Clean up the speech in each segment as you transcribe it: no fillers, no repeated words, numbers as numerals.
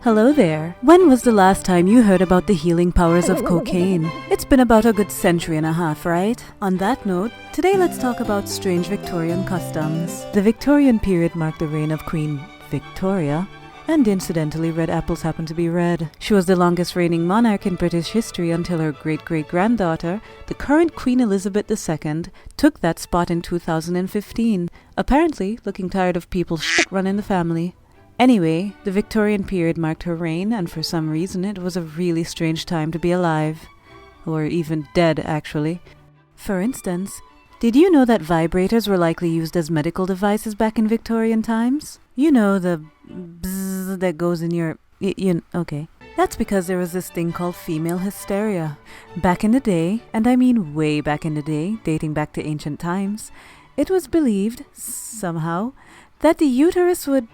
Hello there. When was the last time you heard about the healing powers of cocaine? It's been about a good century and a half, right? On that note, today let's talk about strange Victorian customs. The Victorian period marked the reign of Queen Victoria, and incidentally, red apples happen to be red. She was the longest reigning monarch in British history until her great-great-granddaughter, the current Queen Elizabeth II, took that spot in 2015, apparently looking tired of people's shit running the family. Anyway, the Victorian period marked her reign, and for some reason it was a really strange time to be alive. Or even dead, actually. For instance, did you know that vibrators were likely used as medical devices back in Victorian times? You know, the bzzz that goes in your... okay. That's because there was this thing called female hysteria. Back in the day, and I mean way back in the day, dating back to ancient times, it was believed, somehow, that the uterus would,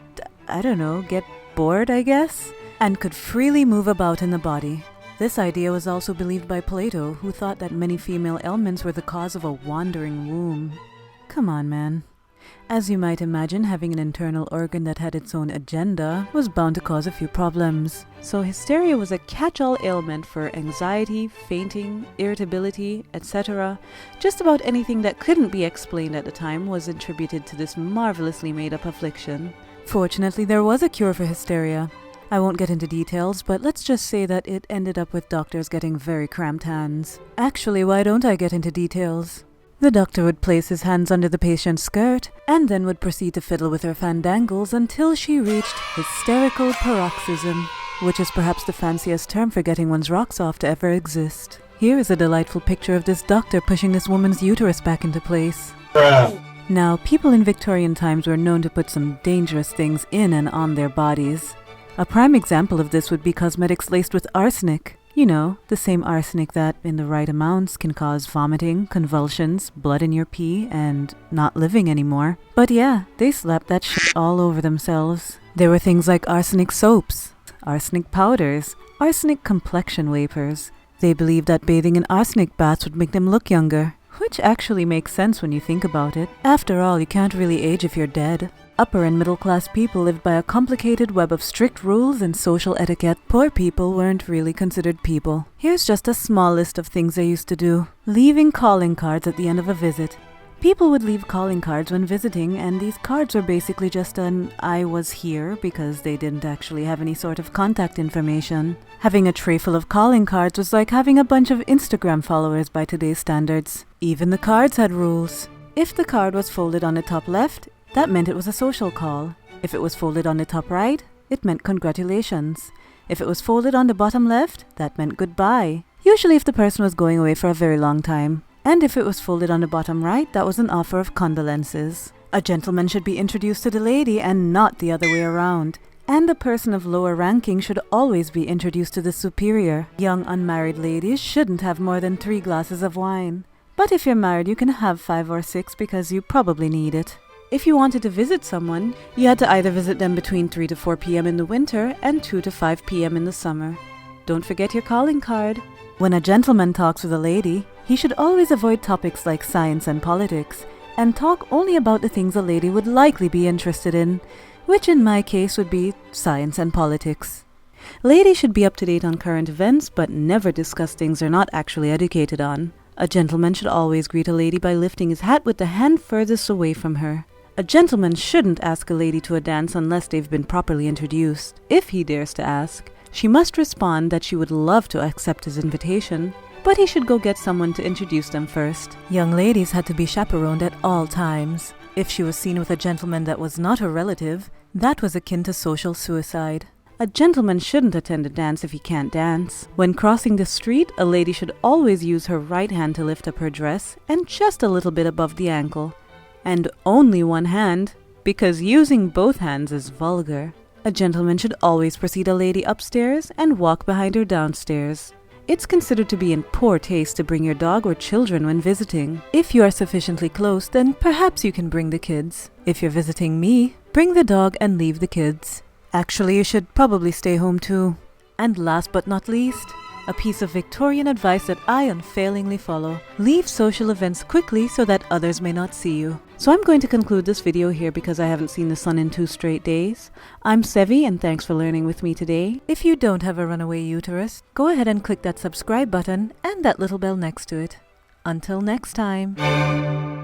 get bored, I guess, and could freely move about in the body. This idea was also believed by Plato, who thought that many female ailments were the cause of a wandering womb. Come on, man. As you might imagine, having an internal organ that had its own agenda was bound to cause a few problems. So hysteria was a catch-all ailment for anxiety, fainting, irritability, etc. Just about anything that couldn't be explained at the time was attributed to this marvelously made-up affliction. Fortunately, there was a cure for hysteria. I won't get into details, but let's just say that it ended up with doctors getting very cramped hands. Actually, why don't I get into details? The doctor would place his hands under the patient's skirt, and then would proceed to fiddle with her fandangles until she reached hysterical paroxysm, which is perhaps the fanciest term for getting one's rocks off to ever exist. Here is a delightful picture of this doctor pushing this woman's uterus back into place. Now, people in Victorian times were known to put some dangerous things in and on their bodies. A prime example of this would be cosmetics laced with arsenic. You know, the same arsenic that, in the right amounts, can cause vomiting, convulsions, blood in your pee, and not living anymore. But yeah, they slapped that shit all over themselves. There were things like arsenic soaps, arsenic powders, arsenic complexion wafers. They believed that bathing in arsenic baths would make them look younger, which actually makes sense when you think about it. After all, you can't really age if you're dead. Upper and middle class people lived by a complicated web of strict rules and social etiquette. Poor people weren't really considered people. Here's just a small list of things they used to do. Leaving calling cards at the end of a visit. People would leave calling cards when visiting, and these cards were basically just an "I was here" because they didn't actually have any sort of contact information. Having a tray full of calling cards was like having a bunch of Instagram followers by today's standards. Even the cards had rules. If the card was folded on the top left, that meant it was a social call. If it was folded on the top right, it meant congratulations. If it was folded on the bottom left, that meant goodbye. Usually if the person was going away for a very long time. And if it was folded on the bottom right, that was an offer of condolences. A gentleman should be introduced to the lady and not the other way around. And a person of lower ranking should always be introduced to the superior. Young unmarried ladies shouldn't have more than 3 glasses of wine. But if you're married, you can have 5 or 6 because you probably need it. If you wanted to visit someone, you had to either visit them between 3 to 4 p.m. in the winter and 2 to 5 p.m. in the summer. Don't forget your calling card. When a gentleman talks with a lady, he should always avoid topics like science and politics, and talk only about the things a lady would likely be interested in, which in my case would be science and politics. Ladies should be up to date on current events, but never discuss things they're not actually educated on. A gentleman should always greet a lady by lifting his hat with the hand furthest away from her. A gentleman shouldn't ask a lady to a dance unless they've been properly introduced. If he dares to ask, she must respond that she would love to accept his invitation, but he should go get someone to introduce them first. Young ladies had to be chaperoned at all times. If she was seen with a gentleman that was not her relative, that was akin to social suicide. A gentleman shouldn't attend a dance if he can't dance. When crossing the street, a lady should always use her right hand to lift up her dress and just a little bit above the ankle. And only one hand, because using both hands is vulgar. A gentleman should always precede a lady upstairs and walk behind her downstairs. It's considered to be in poor taste to bring your dog or children when visiting. If you are sufficiently close, then perhaps you can bring the kids. If you're visiting me, bring the dog and leave the kids. Actually, you should probably stay home too. And last but not least, a piece of Victorian advice that I unfailingly follow. Leave social events quickly so that others may not see you. So I'm going to conclude this video here because I haven't seen the sun in 2 straight days. I'm Sevy and thanks for learning with me today. If you don't have a runaway uterus, go ahead and click that subscribe button and that little bell next to it. Until next time.